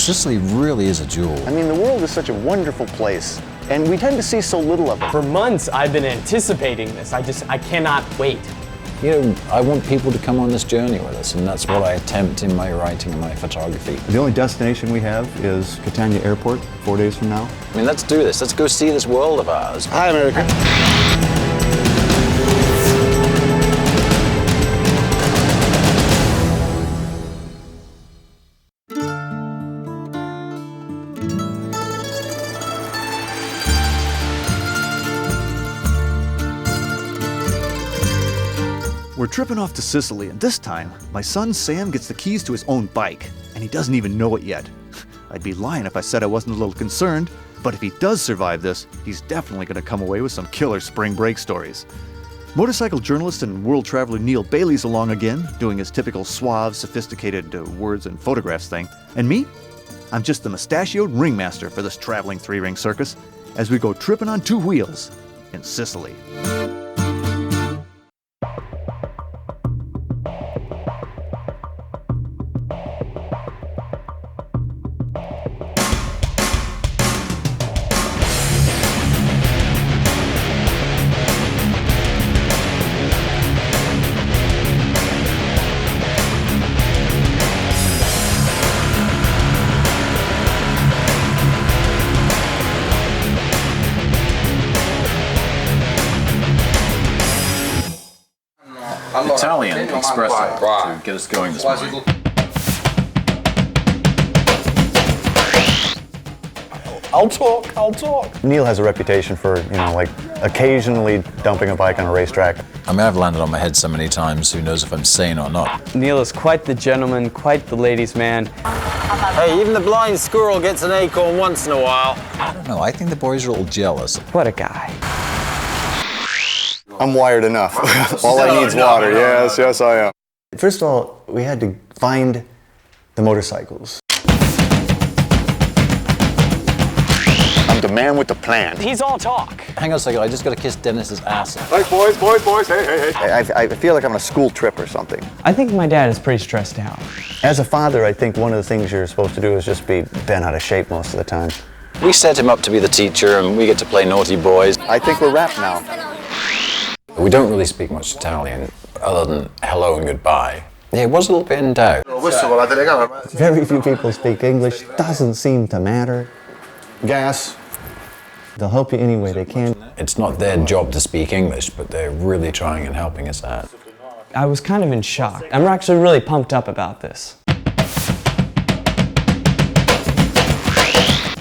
Sicily really is a jewel. I mean, the world is such a wonderful place, and we tend to see so little of it. For months, I've been anticipating this. I cannot wait. You know, I want people to come on this journey with us, and that's what I attempt in my writing and my photography. The only destination we have is Catania Airport 4 days from now. I mean, let's do this. Let's go see this world of ours. Hi, America. We're tripping off to Sicily, and this time, my son Sam gets the keys to his own bike, and he doesn't even know it yet. I'd be lying if I said I wasn't a little concerned, but if he does survive this, he's definitely going to come away with some killer spring break stories. Motorcycle journalist and world traveler Neale Bayly's along again, doing his typical suave, sophisticated words and photographs thing. And me? I'm just the mustachioed ringmaster for this traveling three-ring circus as we go tripping on two wheels in Sicily. Italian espresso to get us going this morning. I'll talk. Neale has a reputation for, like occasionally dumping a bike on a racetrack. I mean, I've landed on my head so many times, who knows if I'm sane or not. Neale is quite the gentleman, quite the ladies' man. Hey, even the blind squirrel gets an acorn once in a while. I don't know, I think the boys are all jealous. What a guy. I'm wired enough. All I need is water. Yes, I am. First of all, we had to find the motorcycles. I'm the man with the plan. He's all talk. Hang on a second, I just got to kiss Dennis's ass. Hey, boys, hey. I feel like I'm on a school trip or something. I think my dad is pretty stressed out. As a father, I think one of the things you're supposed to do is just be bent out of shape most of the time. We set him up to be the teacher, and we get to play naughty boys. I think we're wrapped now. We don't really speak much Italian, other than hello and goodbye. Yeah, it was a little bit in doubt. Very few people speak English. Doesn't seem to matter. Gas. They'll help you any way they can. It's not their job to speak English, but they're really trying and helping us out. I was kind of in shock. I'm actually really pumped up about this.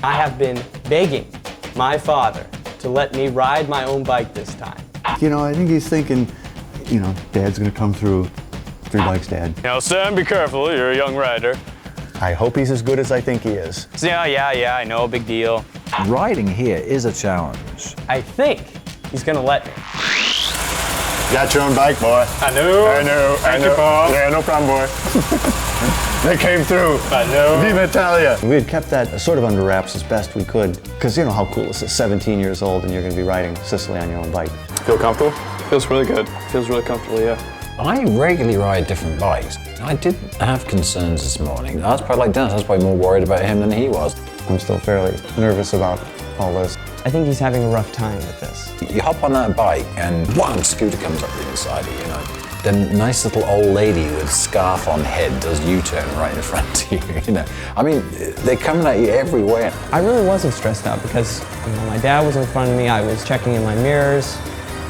I have been begging my father to let me ride my own bike this time. I think he's thinking, Dad's gonna come through. 3 bikes, Dad. Now, Sam, be careful. You're a young rider. I hope he's as good as I think he is. Yeah, I know, big deal. Riding here is a challenge. I think he's gonna let me. Got your own bike, boy. I know. Thank you, Paul. Yeah, no problem, boy. They came through. I know. Viva Italia. We had kept that sort of under wraps as best we could, because you know how cool this is, 17 years old and you're going to be riding Sicily on your own bike. Feel comfortable? Feels really good. Feels really comfortable, yeah. I regularly ride different bikes. I did have concerns this morning. I was probably like Dennis, I was probably more worried about him than he was. I'm still fairly nervous about all this. I think he's having a rough time with this. You hop on that bike and one scooter comes up the inside of you, Then nice little old lady with scarf on head does U-turn right in front of you, I mean, they're coming at you everywhere. I really wasn't stressed out because my dad was in front of me, I was checking in my mirrors.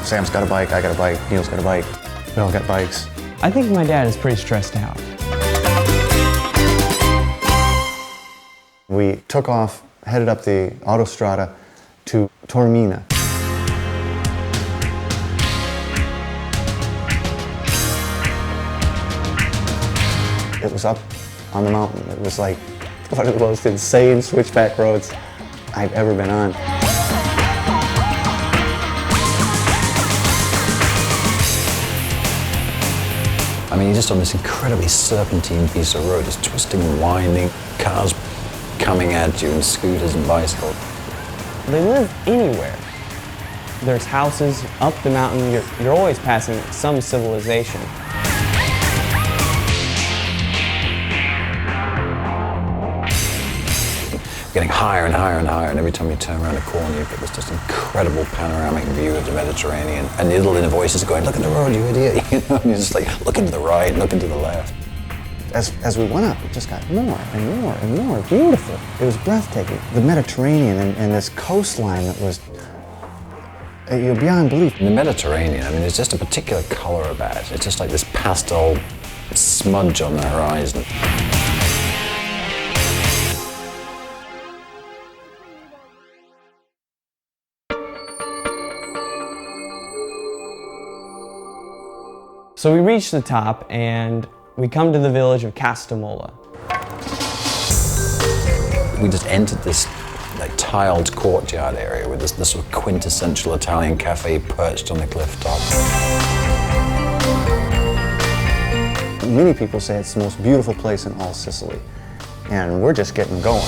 Sam's got a bike, I got a bike, Neale's got a bike. We all got bikes. I think my dad is pretty stressed out. We took off, headed up the autostrada to Taormina. It was up on the mountain. It was like one of the most insane switchback roads I've ever been on. I mean, you're just on this incredibly serpentine piece of road, just twisting and winding, cars coming at you, and scooters and bicycles. They live anywhere. There's houses up the mountain. You're always passing some civilization. getting higher and higher and higher, and every time you turn around a corner, you've got this just incredible panoramic view of the Mediterranean. And the little inner voices are going, look at the road, you idiot. You know, and you're just like, looking to the right, looking to the left. As we went up, it just got more and more and more beautiful. It was breathtaking. The Mediterranean and this coastline that was beyond belief. In the Mediterranean, I mean, there's just a particular color about it. It's just like this pastel smudge on the horizon. So we reach the top and we come to the village of Castelmola. We just entered this like tiled courtyard area with this sort of quintessential Italian cafe perched on the cliff top. Many people say it's the most beautiful place in all Sicily, and we're just getting going.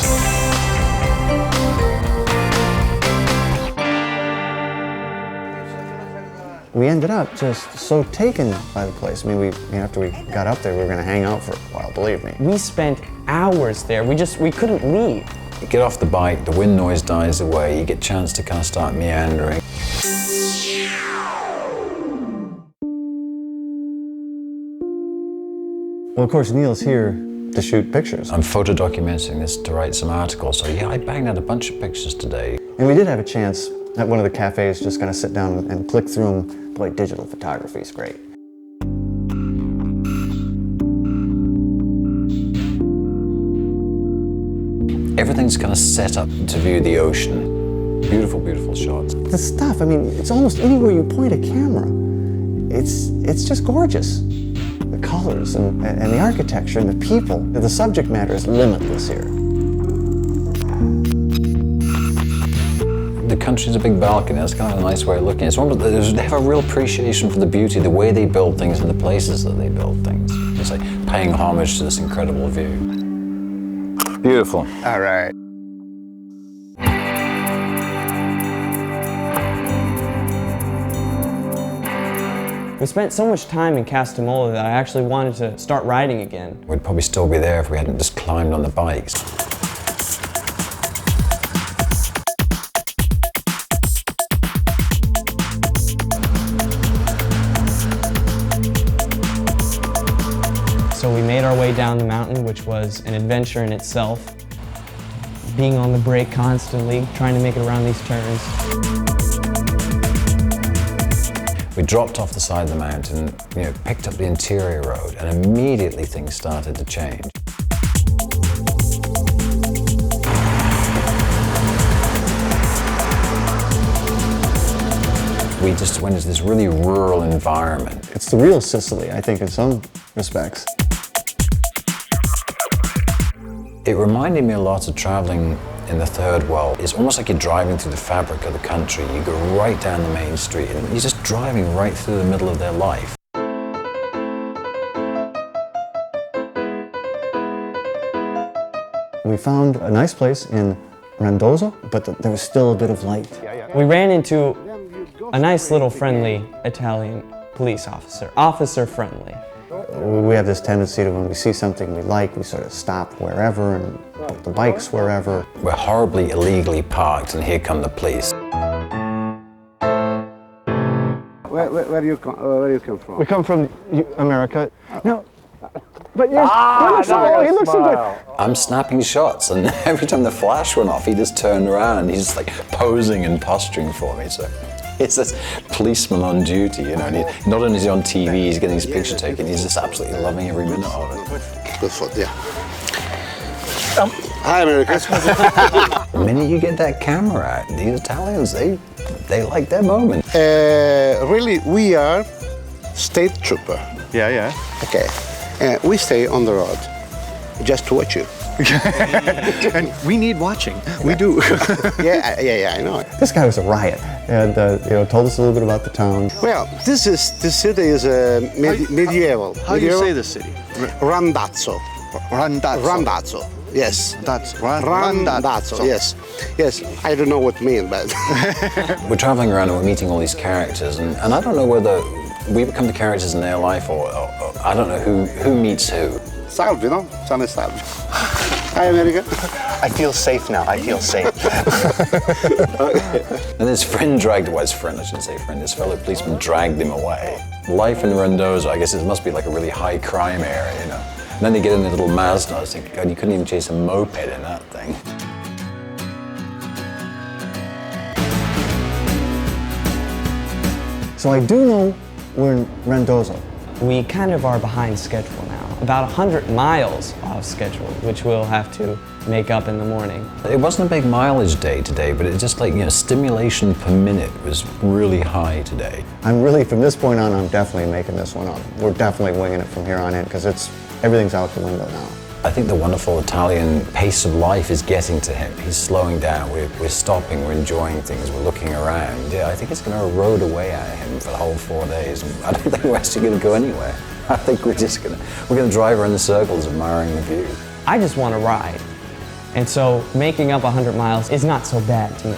We ended up just so taken by the place. I mean, after we got up there, we were going to hang out for a while, believe me. We spent hours there. We couldn't leave. You get off the bike, the wind noise dies away, you get a chance to kind of start meandering. Well, of course, Neale's here to shoot pictures. I'm photo documenting this to write some articles, so yeah, I banged out a bunch of pictures today. And we did have a chance at one of the cafes just kind of sit down and click through them. Boy, digital photography is great. Everything's kind of set up to view the ocean. Beautiful, beautiful shots. The stuff, I mean, it's almost anywhere you point a camera. It's just gorgeous. The colors and the architecture and the people. The subject matter is limitless here. The country's a big balcony. That's kind of a nice way of looking at it. They have a real appreciation for the beauty, the way they build things and the places that they build things. It's like paying homage to this incredible view. Beautiful. All right. We spent so much time in Castelmola that I actually wanted to start riding again. We'd probably still be there if we hadn't just climbed on the bikes. So we made our way down the mountain, which was an adventure in itself. Being on the brake constantly, trying to make it around these turns. We dropped off the side of the mountain, picked up the interior road, and immediately things started to change. We just went into this really rural environment. It's the real Sicily, I think, in some respects. It reminded me a lot of traveling in the third world. It's almost like you're driving through the fabric of the country. You go right down the main street and you're just driving right through the middle of their life. We found a nice place in Randazzo, but there was still a bit of light. We ran into a nice little friendly Italian police officer, officer-friendly. We have this tendency to, when we see something we like, we sort of stop wherever and put the bikes wherever. We're horribly illegally parked, and here come the police. Where you come from? We come from America. No, but you look so good. I'm snapping shots, and every time the flash went off, he just turned around and he's like posing and posturing for me. So it's this policeman on duty, and not only is he on TV, he's getting his picture taken, he's just absolutely loving every minute of it. Good foot, yeah. Hi, America. The minute you get that camera out, these Italians, they like their moment. Really, we are state trooper. Yeah. Okay. We stay on the road just to watch you. And we need watching. We do. Yeah, I know. This guy was a riot, and told us a little bit about the town. Well, this city is medieval. How do you say this city? Randazzo. Randazzo. Yes. Randazzo. Yes. I don't know what it means, but We're traveling around and we're meeting all these characters, and I don't know whether we become the characters in their life or I don't know who meets who. salve, no? Salve. Hi, America. I feel safe now. I feel safe. And his friend dragged, well, his friend, I shouldn't say friend, his fellow policeman dragged him away. Life in Randazzo, I guess it must be like a really high crime area, you know. And then they get in a little Mazda. I was thinking, God, you couldn't even chase a moped in that thing. So I do know we're in Randazzo. We kind of are behind schedule now, about 100 miles off schedule, which we'll have to make up in the morning. It wasn't a big mileage day today, but it just like, you know, stimulation per minute was really high today. I'm really, from this point on, I'm definitely making this one up. We're definitely winging it from here on in, because everything's out the window now. I think the wonderful Italian pace of life is getting to him. He's slowing down, we're stopping, we're enjoying things, we're looking around. Yeah, I think it's going to erode away at him for the whole 4 days. I don't think we're actually going to go anywhere. I think we're going to drive around in circles admiring the view. I just want to ride. And so making up 100 miles is not so bad to me.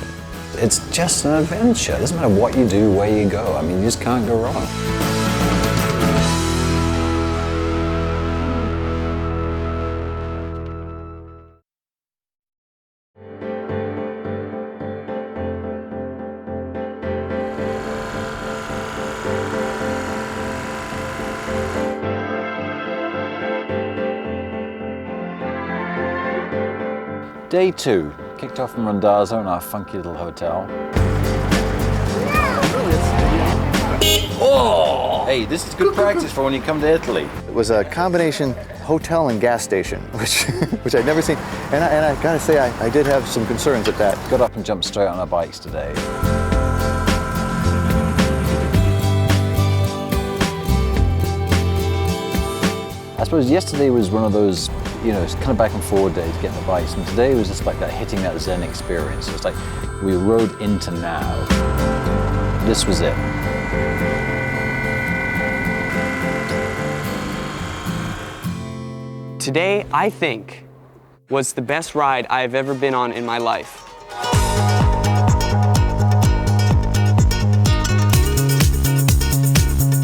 It's just an adventure. It doesn't matter what you do, where you go. I mean, you just can't go wrong. Day 2, kicked off from Randazzo in our funky little hotel. Oh! Hey, this is good practice for when you come to Italy. It was a combination hotel and gas station, which I'd never seen. And I gotta say, I did have some concerns at that. Got up and jumped straight on our bikes today. I suppose yesterday was one of those, you know, it's kind of back and forward days getting the bikes, and today was just like that hitting that Zen experience. It's like we rode into now. This was it. Today, I think, was the best ride I've ever been on in my life.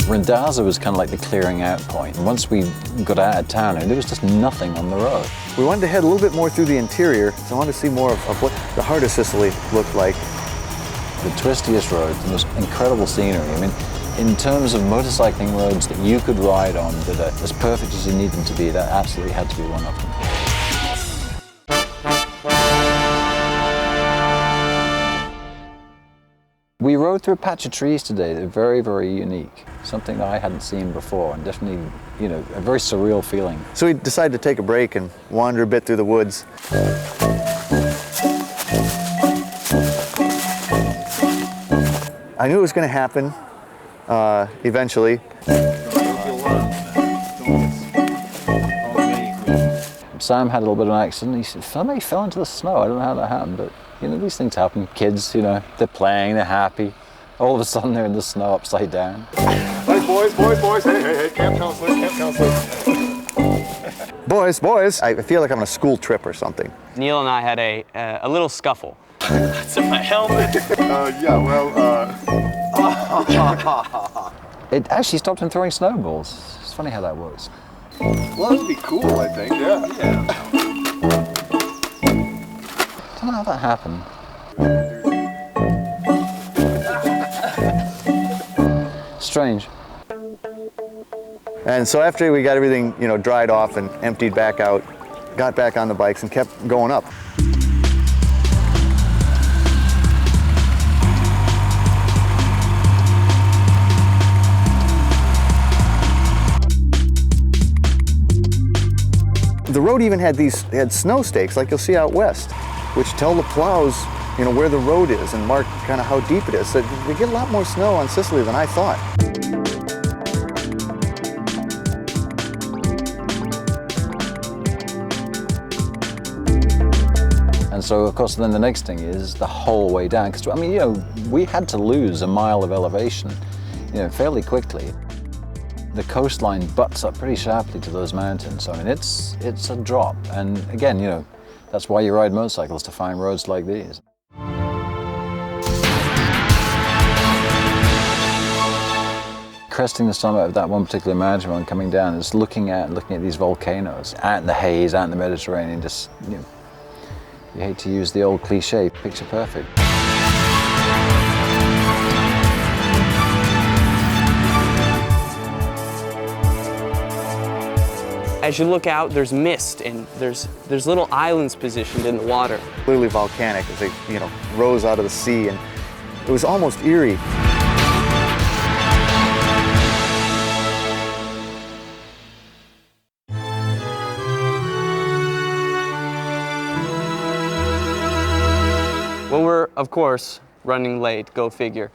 Randazzo was kind of like the clearing out point. And once we got out of town, there was just nothing on the road. We wanted to head a little bit more through the interior, so I wanted to see more of what the heart of Sicily looked like. The twistiest roads, the most incredible scenery. I mean, in terms of motorcycling roads that you could ride on that are as perfect as you need them to be, that absolutely had to be one of them. We rode through a patch of trees today that are very, very unique. Something that I hadn't seen before, and definitely, you know, a very surreal feeling. So we decided to take a break and wander a bit through the woods. I knew it was going to happen eventually. Sam had a little bit of an accident. He said, somebody fell into the snow. I don't know how that happened, but you know, these things happen. Kids, you know, they're playing, they're happy. All of a sudden they're in the snow upside down. Hey, boys. Hey, camp counselors. Boys. I feel like I'm on a school trip or something. Neale and I had a little scuffle. It's in my helmet. It actually stopped him throwing snowballs. It's funny how that works. Well, that would be cool, I think, yeah. I don't know how that happened. Strange. And so after we got everything, you know, dried off and emptied back out, got back on the bikes and kept going up. The road even had snow stakes like you'll see out west, which tell the plows, you know, where the road is and mark kind of how deep it is. So they get a lot more snow on Sicily than I thought. And so, of course, then the next thing is the whole way down. Because, I mean, you know, we had to lose a mile of elevation, you know, fairly quickly. The coastline butts up pretty sharply to those mountains. So, I mean, it's a drop. And again, you know, that's why you ride motorcycles, to find roads like these. cresting the summit of that one particular mountain and coming down, just looking at these volcanoes, out in the haze, out in the Mediterranean, just, you know, you hate to use the old cliche, picture perfect. As you look out, there's mist and there's little islands positioned in the water. Clearly volcanic as they, you know, rose out of the sea, and it was almost eerie. Well, we're, of course, running late, go figure.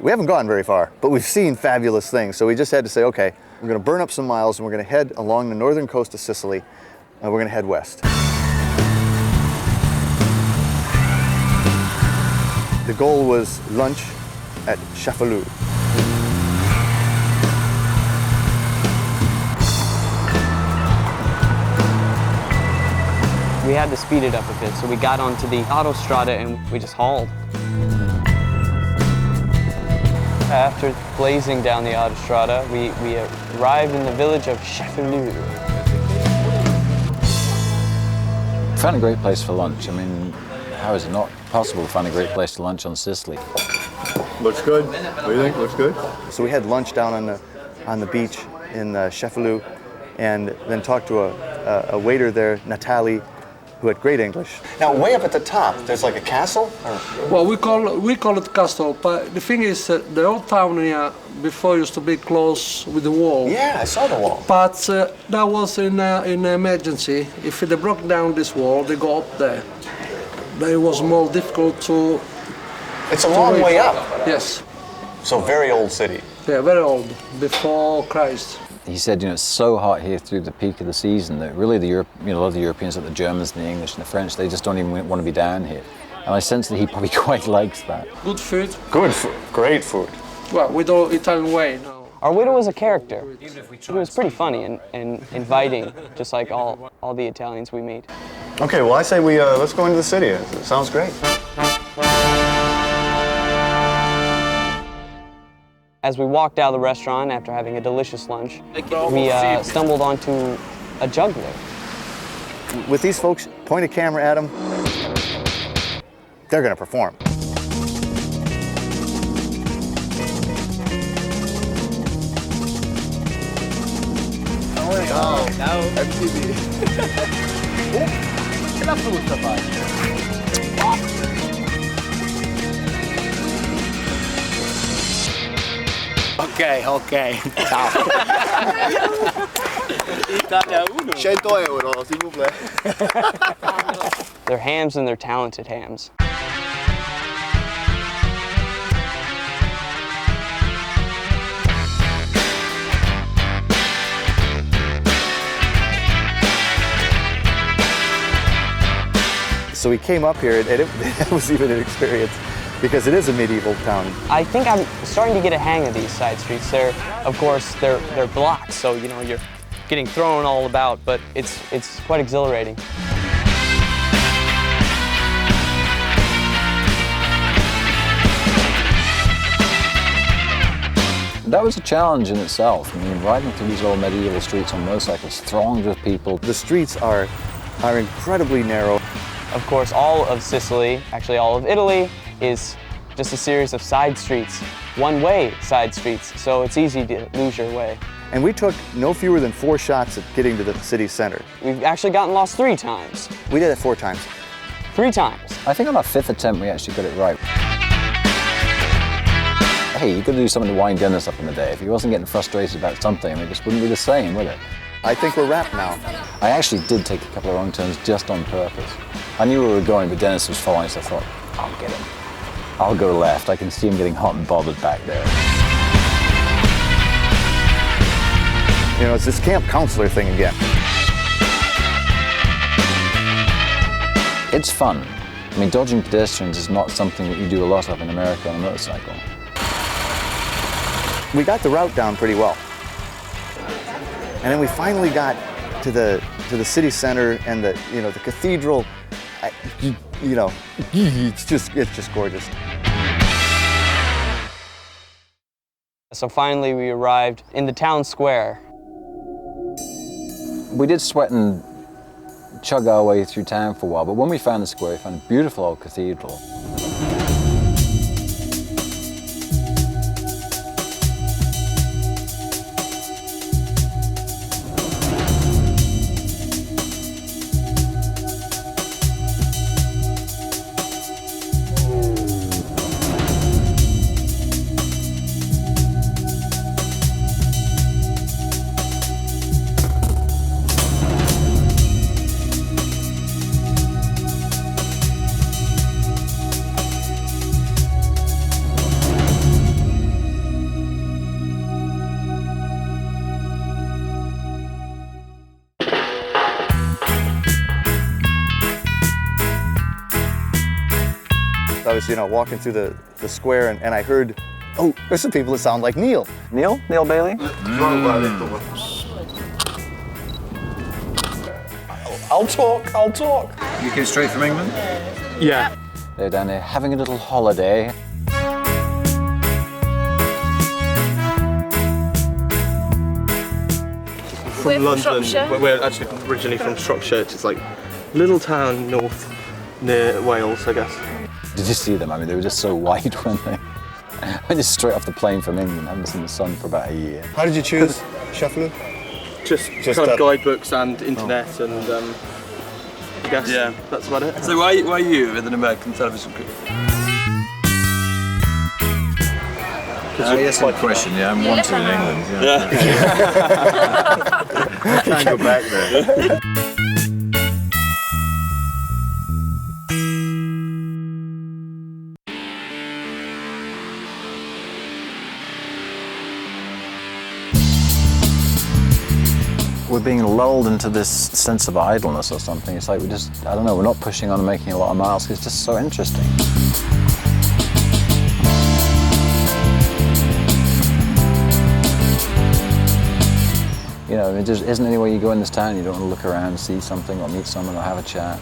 We haven't gone very far, but we've seen fabulous things, so we just had to say, okay, we're going to burn up some miles and we're going to head along the northern coast of Sicily, and we're going to head west. The goal was lunch at Cefalu. We had to speed it up a bit, so we got onto the autostrada and we just hauled. After blazing down the autostrada, we arrived in the village of Cefalu. Found a great place for lunch. I mean, how is it not possible to find a great place to lunch on Sicily? Looks good. What do you think? Looks good? So we had lunch down on the beach in Cefalu, and then talked to a waiter there, Neale, who had great English. Now, way up at the top, there's like a castle? Well, we call it castle, but the thing is, the old town here before used to be close with the wall. Yeah, I saw the wall. But that was in emergency. If they broke down this wall, they go up there. But it was more difficult to. It's a long way up. Yes. So very old city. Yeah, very old, before Christ. He said, you know, it's so hot here through the peak of the season that really a lot of the Europeans, like the Germans and the English and the French, they just don't even want to be down here. And I sense that he probably quite likes that. Good food. Good food. Great food. Well, with the Italian way now. Our waiter was a character. He was pretty funny and inviting, just like all the Italians we meet. Okay, well, I say we let's go into the city. It sounds great. As we walked out of the restaurant after having a delicious lunch, we stumbled onto a juggler. With these folks, point a camera at them, they're going to perform. Ok. Ciao. Italia 1. 100 euro, s'il vous plaît. They're hams and they're talented hams. So we came up here, and it was even an experience, because it is a medieval town. I think I'm starting to get a hang of these side streets. Of course, they're blocked, so you know you're getting thrown all about, but it's quite exhilarating. That was a challenge in itself. I mean, riding through these old medieval streets on motorcycles, thronged with people. The streets are incredibly narrow. Of course, all of Sicily, actually all of Italy, is just a series of side streets, one-way side streets, so it's easy to lose your way. And we took no fewer than 4 shots at getting to the city center. We've actually gotten lost 3 times. We did it 4 times. 3 times. I think on our 5th attempt we actually got it right. Hey, you could do something to wind Dennis up in the day. If he wasn't getting frustrated about something, it just wouldn't be the same, would it? I think we're wrapped now. I actually did take a couple of wrong turns just on purpose. I knew where we were going, but Dennis was following, so I thought, I'll get him. I'll go left. I can see him getting hot and bothered back there. You know, it's this camp counselor thing again. It's fun. I mean, dodging pedestrians is not something that you do a lot of in America on a motorcycle. We got the route down pretty well. And then we finally got to the city center and the cathedral. It's just gorgeous. So finally we arrived in the town square. We did sweat and chug our way through town for a while, but when we found the square, we found a beautiful old cathedral. I was, walking through the square and I heard, oh, there's some people that sound like Neale. Neale? Neale Bayly? I'll talk. You came straight from England? Yeah. They're down there having a little holiday. We're from London. Shropshire. We're actually originally from Shropshire. It's like a little town north near Wales, I guess. Did you see them? I mean, they were just so white when they just straight off the plane from England, haven't seen the sun for about a year. How did you choose Cefalu? Just kind of guidebooks and internet and I guess that's about it. So why you with an American television crew? Yes, good question. Yeah, I'm wanted in England. I can't go back there. We're being lulled into this sense of idleness or something. It's like we just, I don't know, we're not pushing on and making a lot of miles because it's just so interesting. There just isn't any way you go in this town you don't want to look around, see something or meet someone or have a chat.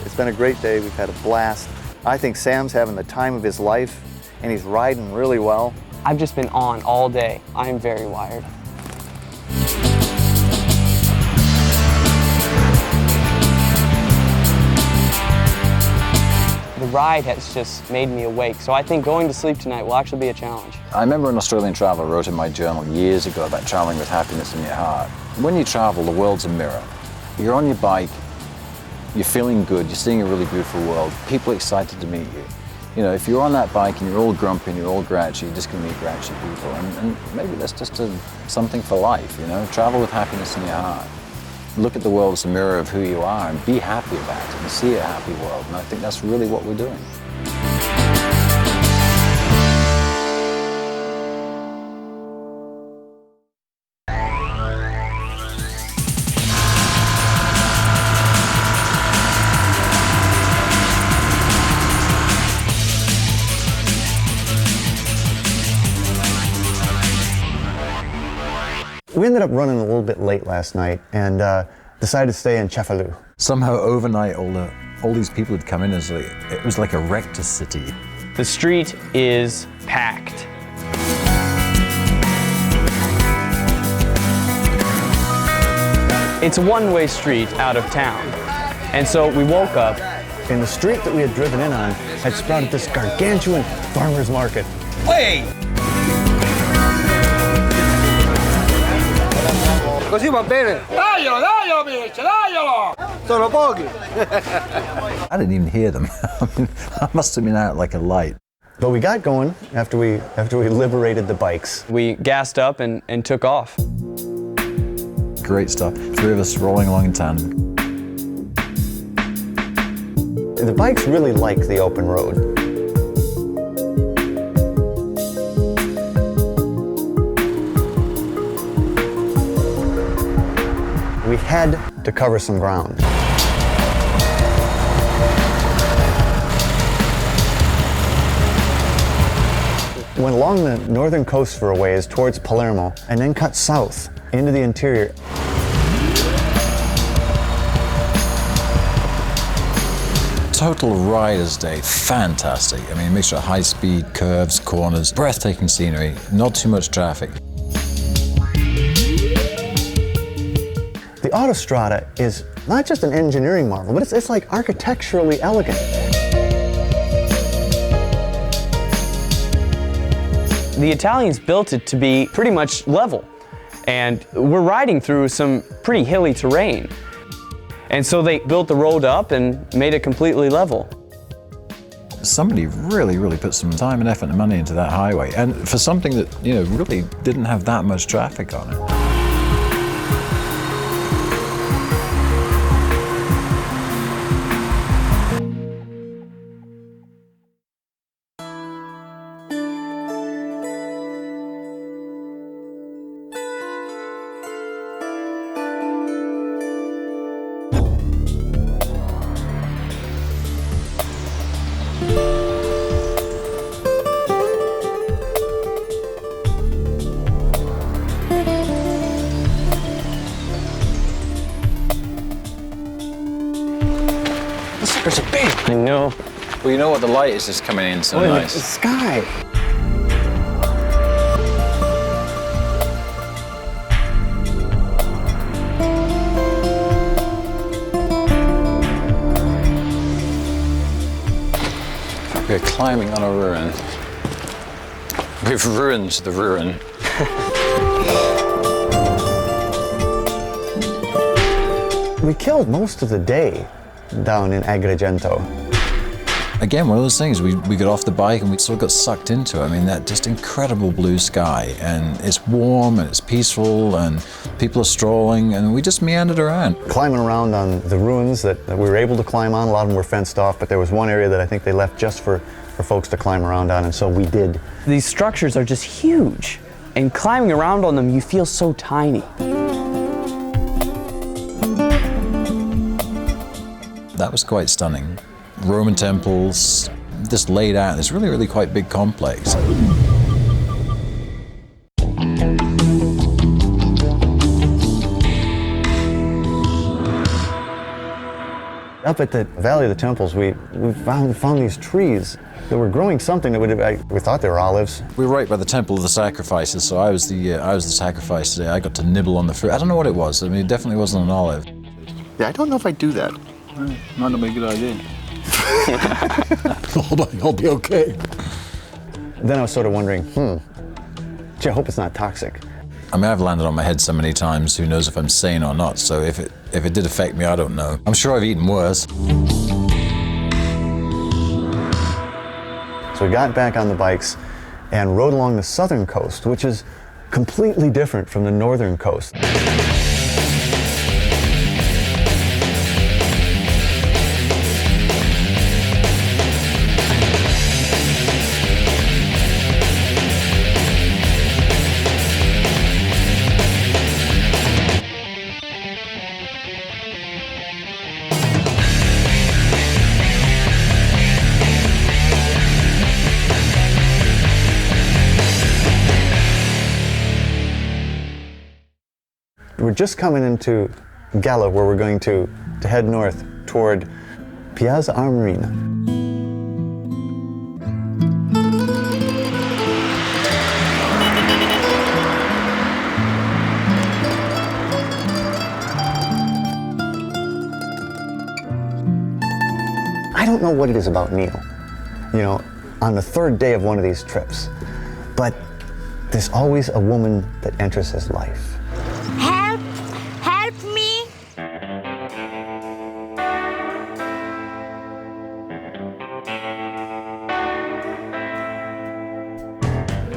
It's been a great day. We've had a blast. I think Sam's having the time of his life and he's riding really well. I've just been on all day. I'm very wired. The ride has just made me awake, so I think going to sleep tonight will actually be a challenge. I remember an Australian traveller wrote in my journal years ago about travelling with happiness in your heart. When you travel, the world's a mirror. You're on your bike, you're feeling good, you're seeing a really beautiful world, people are excited to meet you. If you're on that bike and you're all grumpy and you're all grouchy, you're just going to meet grouchy people. And maybe that's just something for life, Travel with happiness in your heart. Look at the world as a mirror of who you are and be happy about it and see a happy world. And I think that's really what we're doing. We ended up running a little bit late last night and decided to stay in Cefalu. Somehow overnight all these people had come in as it was like a rector city. The street is packed. It's a one-way street out of town. And so we woke up. And the street that we had driven in on had sprouted this gargantuan farmer's market. Wait! Così va bene. Daglielo, amici, daglielo! Sono pochi. I didn't even hear them. I must have been out like a light. But we got going after we liberated the bikes. We gassed up and took off. Great stuff. Three of us rolling along in tandem. The bikes really like the open road. We had to cover some ground. Went along the northern coast for a ways towards Palermo and then cut south into the interior. Total rider's day, fantastic. I mean, a mixture of high speed, curves, corners, breathtaking scenery, not too much traffic. The Autostrada is not just an engineering marvel, but it's like architecturally elegant. The Italians built it to be pretty much level, and we're riding through some pretty hilly terrain. And so they built the road up and made it completely level. Somebody really put some time and effort and money into that highway, and for something that, you know, really didn't have that much traffic on it. There's a big. I know. Well, you know what, the light is just coming in so nice. The sky. We're climbing on a ruin. We've ruined the ruin. We killed most of the day down in Agrigento. Again, one of those things, we got off the bike and we sort of got sucked into it. I mean, that just incredible blue sky, and it's warm and it's peaceful and people are strolling, and we just meandered around. Climbing around on the ruins that we were able to climb on, a lot of them were fenced off, but there was one area that I think they left just for folks to climb around on, and so we did. These structures are just huge, and climbing around on them, you feel so tiny. That was quite stunning. Roman temples, just laid out in this really quite big complex. Up at the Valley of the Temples, we found these trees that were growing something that we thought they were olives. We were right by the Temple of the Sacrifices, so I was the sacrifice today. I got to nibble on the fruit. I don't know what it was. I mean, it definitely wasn't an olive. Yeah, I don't know if I do that. Might not be a good idea. Hold on, I'll be okay. Then I was sort of wondering, gee, I hope it's not toxic. I mean, I've landed on my head so many times, who knows if I'm sane or not, so if it did affect me, I don't know. I'm sure I've eaten worse. So we got back on the bikes and rode along the southern coast, which is completely different from the northern coast. We're just coming into Gala, where we're going to head north toward Piazza Amerina. I don't know what it is about Neale, you know, on the third day of one of these trips, but there's always a woman that enters his life. Help me!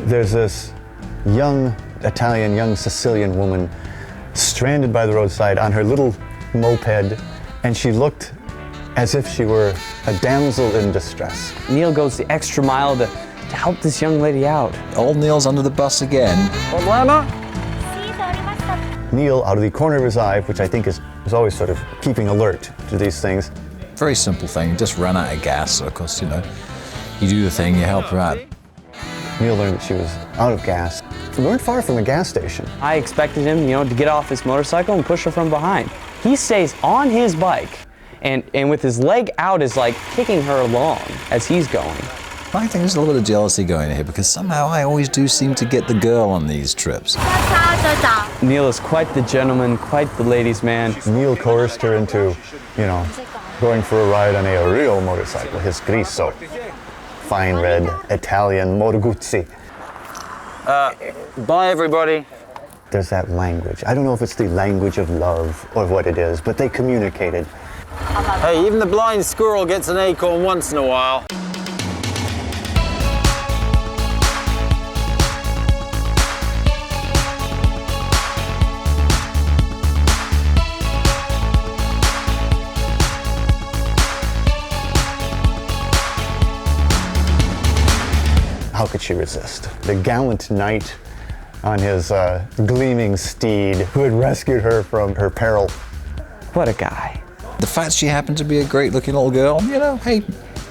There's this young Italian, young Sicilian woman stranded by the roadside on her little moped, and she looked as if she were a damsel in distress. Neale goes the extra mile to help this young lady out. Old Neale's under the bus again. Neale, out of the corner of his eye, which I think is always sort of keeping alert to these things. Very simple thing, just ran out of gas, so of course, you know, you do the thing, you help her out. Neale learned that she was out of gas. We weren't far from a gas station. I expected him, you know, to get off his motorcycle and push her from behind. He stays on his bike and with his leg out is like kicking her along as he's going. I think there's a little bit of jealousy going here because somehow I always do seem to get the girl on these trips. Neale is quite the gentleman, quite the ladies' man. Neale coerced her into, you know, going for a ride on a real motorcycle, his Griso. Fine red Italian Moto Guzzi. Bye, everybody. There's that language. I don't know if it's the language of love or what it is, but they communicated. Hey, even the blind squirrel gets an acorn once in a while. How could she resist? The gallant knight on his gleaming steed who had rescued her from her peril. What a guy. The fact she happened to be a great-looking little girl, you know, hey,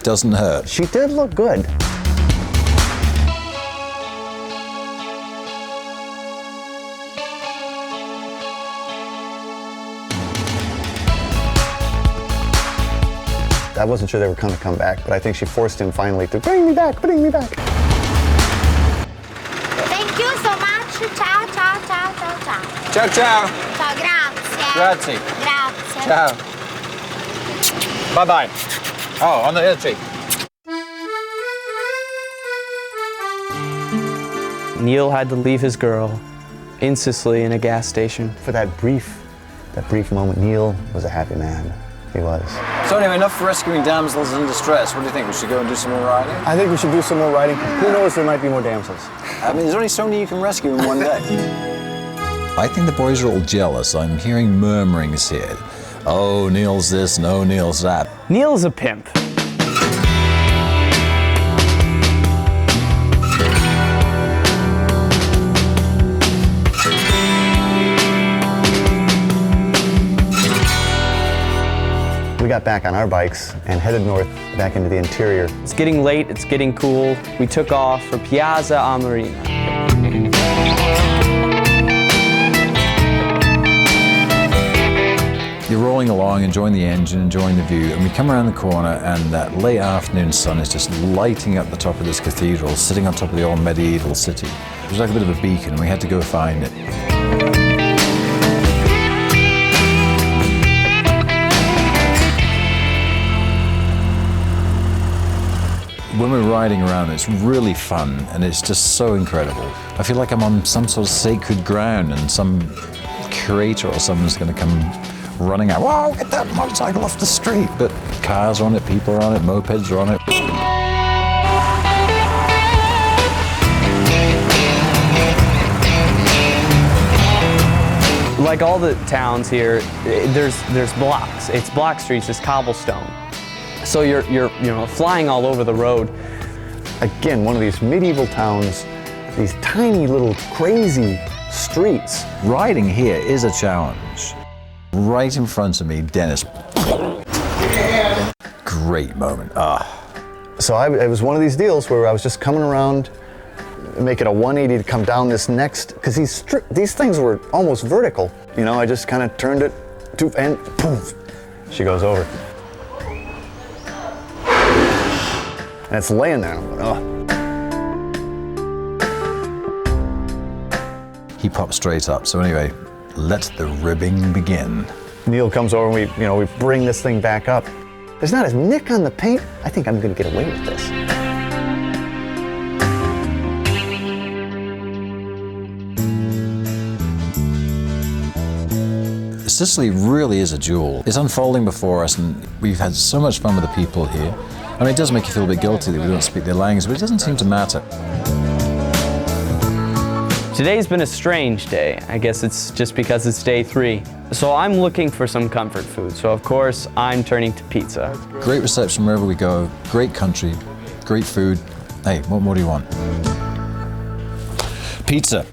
doesn't hurt. She did look good. I wasn't sure they were going to come back, but I think she forced him finally to bring me back, bring me back. Thank you so much. Ciao, ciao, ciao, ciao, ciao. Ciao, ciao. Ciao, grazie. Grazie. Grazie. Ciao. Bye-bye. Oh, on the hill tree. Neale had to leave his girl in Sicily in a gas station. For that brief moment, Neale was a happy man. He was. So anyway, enough for rescuing damsels in distress. What do you think? We should go and do some more riding? I think we should do some more riding. Who knows, there might be more damsels. I mean, there's only so many you can rescue in one day. I think the boys are all jealous. I'm hearing murmurings here. Oh, Neale's this, no, Neale's that. Neale's a pimp. We got back on our bikes and headed north back into the interior. It's getting late, it's getting cool. We took off for Piazza Amerina. You're rolling along, enjoying the engine, enjoying the view, and we come around the corner and that late afternoon sun is just lighting up the top of this cathedral, sitting on top of the old medieval city. It was like a bit of a beacon, we had to go find it. When we're riding around, it's really fun and it's just so incredible. I feel like I'm on some sort of sacred ground and some curator or someone's going to come running out. Whoa, get that motorcycle off the street. But cars are on it, people are on it, mopeds are on it. Like all the towns here, there's blocks. It's block streets, it's cobblestone. So you're flying all over the road. Again, one of these medieval towns, these tiny little crazy streets. Riding here is a challenge. Right in front of me, Dennis. Great moment. So it was one of these deals where I was just coming around, making a 180 to come down this next, because these things were almost vertical. You know, I just kind of turned it, and poof, she goes over. And it's laying there. He popped straight up. So anyway, let the ribbing begin. Neale comes over and we bring this thing back up. There's not a nick on the paint. I think I'm going to get away with this. Sicily really is a jewel. It's unfolding before us and we've had so much fun with the people here. I mean, it does make you feel a bit guilty that we don't speak their language, but it doesn't seem to matter. Today's been a strange day. I guess it's just because it's day 3. So I'm looking for some comfort food. So of course, I'm turning to pizza. Great reception wherever we go, great country, great food. Hey, what more do you want? Pizza.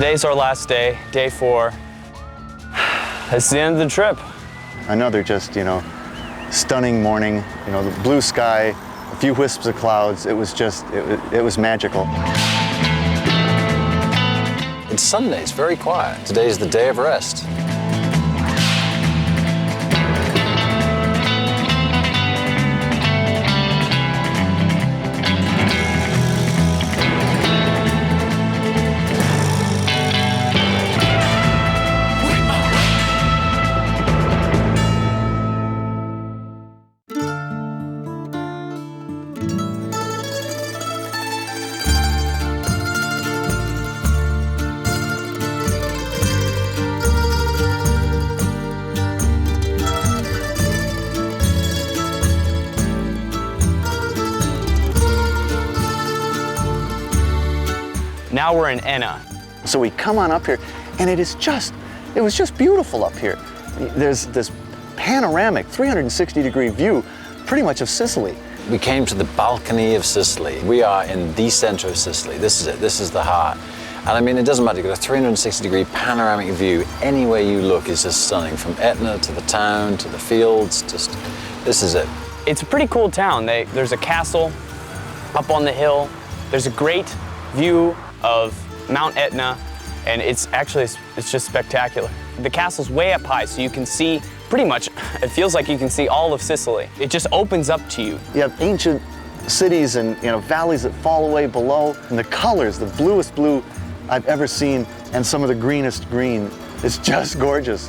Today's our last day, day 4. It's the end of the trip. Another just, stunning morning, the blue sky, a few wisps of clouds. It was just, it was magical. It's Sunday, it's very quiet. Today is the day of rest. Now we're in Enna. So we come on up here, and it was just beautiful up here. There's this panoramic 360-degree view, pretty much of Sicily. We came to the balcony of Sicily. We are in the center of Sicily. This is it, this is the heart. And I mean, it doesn't matter, you've got a 360-degree panoramic view. Any way you look is just stunning, from Etna to the town, to the fields, this is it. It's a pretty cool town. There's a castle up on the hill. There's a great view of Mount Etna, and it's just spectacular. The castle's way up high, so you can see pretty much, it feels like you can see all of Sicily. It just opens up to you. You have ancient cities and valleys that fall away below, and the colors, the bluest blue I've ever seen, and some of the greenest green. It's just gorgeous.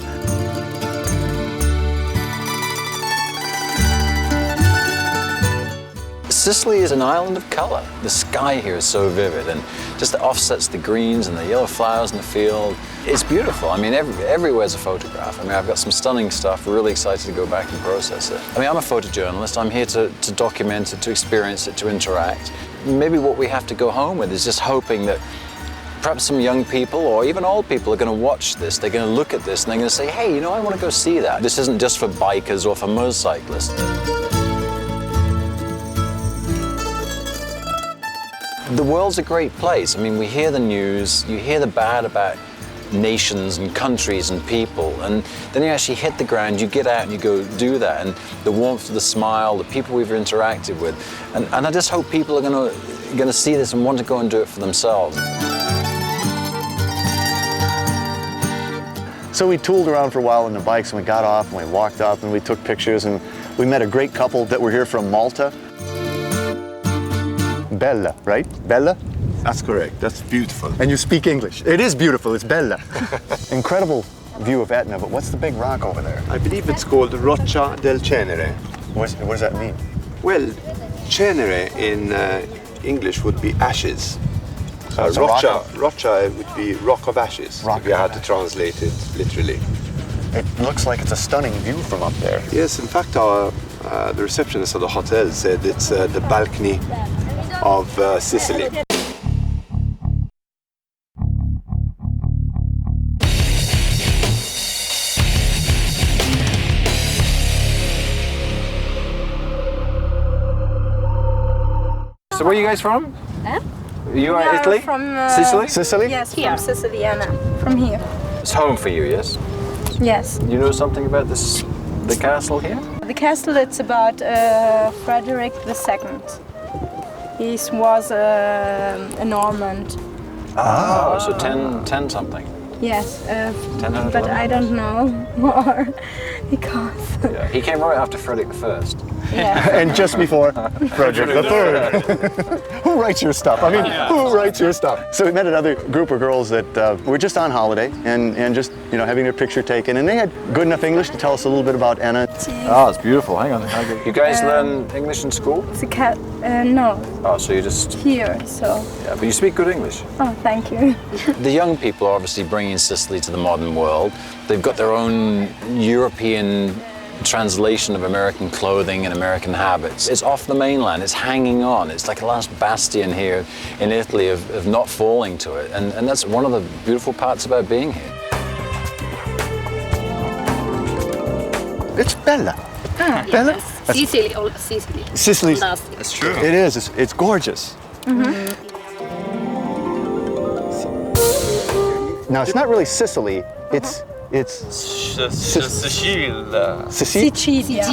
Sicily is an island of color. The sky here is so vivid and just offsets the greens and the yellow flowers in the field. It's beautiful. I mean, everywhere's a photograph. I mean, I've got some stunning stuff. Really excited to go back and process it. I mean, I'm a photojournalist. I'm here to document it, to experience it, to interact. Maybe what we have to go home with is just hoping that perhaps some young people or even old people are going to watch this. They're going to look at this and they're going to say, hey, I want to go see that. This isn't just for bikers or for motorcyclists. The world's a great place. I mean, we hear the news, you hear the bad about nations and countries and people, and then you actually hit the ground, you get out and you go do that, and the warmth of the smile, the people we've interacted with, and I just hope people are going to see this and want to go and do it for themselves. So we tooled around for a while on the bikes, and we got off and we walked up and we took pictures, and we met a great couple that were here from Malta. Bella, right? Bella? That's correct. That's beautiful. And you speak English. It is beautiful. It's Bella. Incredible view of Etna, but what's the big rock over there? I believe it's called Roccia del Cenere. What does that mean? Well, Cenere in English would be ashes. So it's Roccia would be rock of ashes, if you had to translate it literally. It looks like it's a stunning view from up there. Yes, in fact, the receptionist of the hotel said it's the balcony of Sicily. So where are you guys from? You are Italy? From Sicily? Sicily? Yes, from Sicily, Enna. From here. It's home for you, yes? Yes. You know something about the castle here? The castle, it's about Frederick II. He was a Norman. Oh, so 10 something. Yes, 1000 but I don't know more because. Yeah, he came right after Frederick I. Yeah. And just before Frederick III. Who writes your stuff? I mean, who writes your stuff? So we met another group of girls that were just on holiday and just, having their picture taken. And they had good enough English to tell us a little bit about Enna. Oh, it's beautiful. Hang on. You guys learn English in school? No. Oh, so you just... Here, so. Yeah, but you speak good English. Oh, thank you. The young people are obviously bringing Sicily to the modern world. They've got their own European translation of American clothing and American habits. It's off the mainland, it's hanging on. It's like a last bastion here in Italy of not falling to it. And that's one of the beautiful parts about being here. It's Bella. Bella? Yes. Sicily, all Sicily. Sicily's. That's true. It is. It's gorgeous. Now it's not really Sicily. It's Sicilia. Sicilia. Sicilia.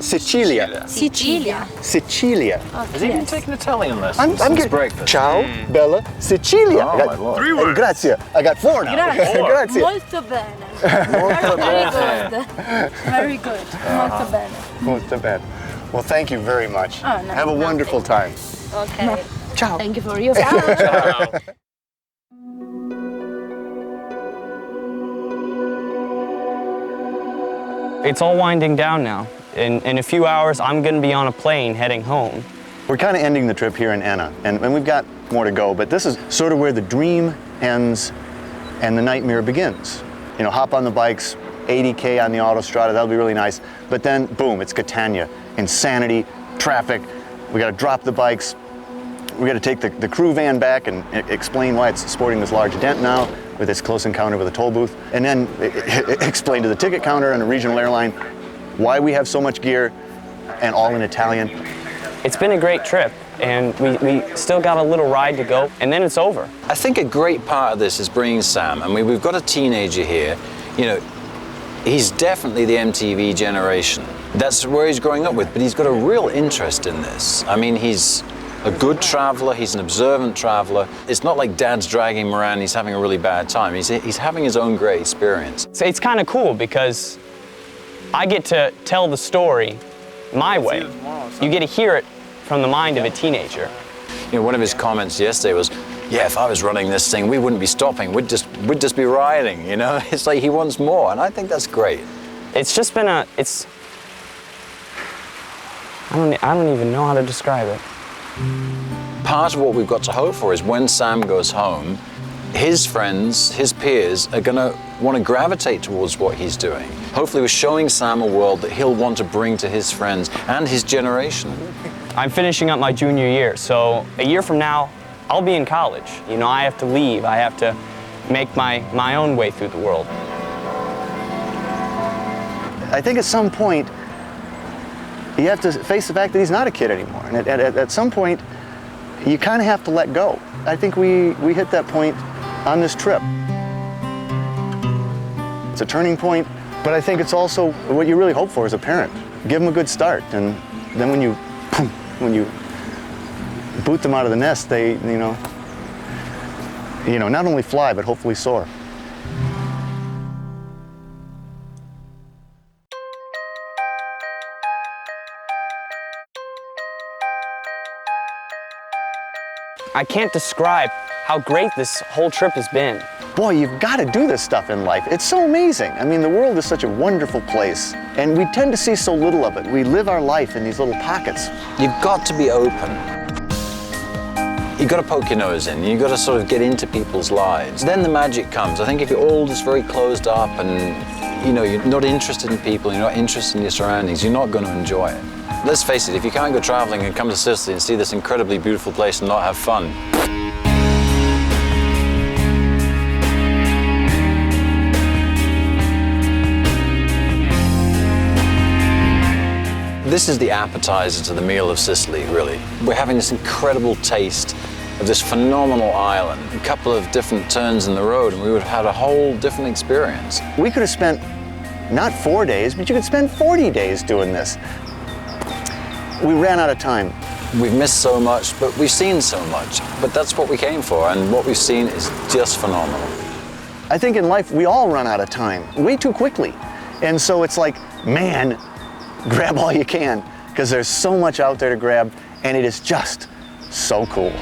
Sicilia. Sicilia. Has he even taken Italian lessons I'm since getting breakfast? Ciao, Bella, Sicilia. Oh, my Lord. 3 words. Grazie. I got 4 now. Grazie. Grazie. Molto bene. Very good. Very good. Molto bene. Molto bene. Well, thank you very much. Oh, no, Have a wonderful time. Okay. Ciao. Thank you for your time. It's all winding down now. In a few hours, I'm going to be on a plane heading home. We're kind of ending the trip here in Enna, and we've got more to go, but this is sort of where the dream ends and the nightmare begins. You know, hop on the bikes, 80K on the autostrada, that'll be really nice, but then, boom, it's Catania. Insanity, traffic, we gotta drop the bikes, we gotta take the crew van back and explain why it's sporting this large dent now with its close encounter with a toll booth, and then explain to the ticket counter and a regional airline why we have so much gear, and all in Italian. It's been a great trip, and we still got a little ride to go, and then it's over. I think a great part of this is bringing Sam. I mean, we've got a teenager here. You know, he's definitely the MTV generation. That's where he's growing up with, but he's got a real interest in this. I mean, he's a good traveler, he's an observant traveler. It's not like Dad's dragging him around and he's having a really bad time. He's having his own great experience. So it's kind of cool because I get to tell the story my way. You get to hear it from the mind of a teenager. You know, one of his comments yesterday was, yeah, if I was running this thing, we wouldn't be stopping, we'd just be riding, you know? It's like he wants more, and I think that's great. It's just been I don't even know how to describe it. Part of what we've got to hope for is when Sam goes home, his friends, his peers are gonna want to gravitate towards what he's doing. Hopefully we're showing Sam a world that he'll want to bring to his friends and his generation. I'm finishing up my junior year, so a year from now, I'll be in college. You know, I have to leave. I have to make my own way through the world. I think at some point, you have to face the fact that he's not a kid anymore. And at some point, you kind of have to let go. I think we hit that point on this trip. It's a turning point, but I think it's also what you really hope for as a parent. Give them a good start, and then when you boot them out of the nest, they, you know, not only fly, but hopefully soar. I can't describe how great this whole trip has been. Boy, you've got to do this stuff in life. It's so amazing. I mean, the world is such a wonderful place, and we tend to see so little of it. We live our life in these little pockets. You've got to be open. You've got to poke your nose in. You've got to sort of get into people's lives. Then the magic comes. I think if you're all just very closed up and, you know, you're not interested in people, you're not interested in your surroundings, you're not going to enjoy it. Let's face it, if you can't go traveling and come to Sicily and see this incredibly beautiful place and not have fun, this is the appetizer to the meal of Sicily, really. We're having this incredible taste of this phenomenal island. A couple of different turns in the road and we would have had a whole different experience. We could have spent not 4 days, but you could spend 40 days doing this. We ran out of time. We've missed so much, but we've seen so much. But that's what we came for, and what we've seen is just phenomenal. I think in life, we all run out of time way too quickly. And so it's like, man, grab all you can, because there's so much out there to grab, and it is just so cool.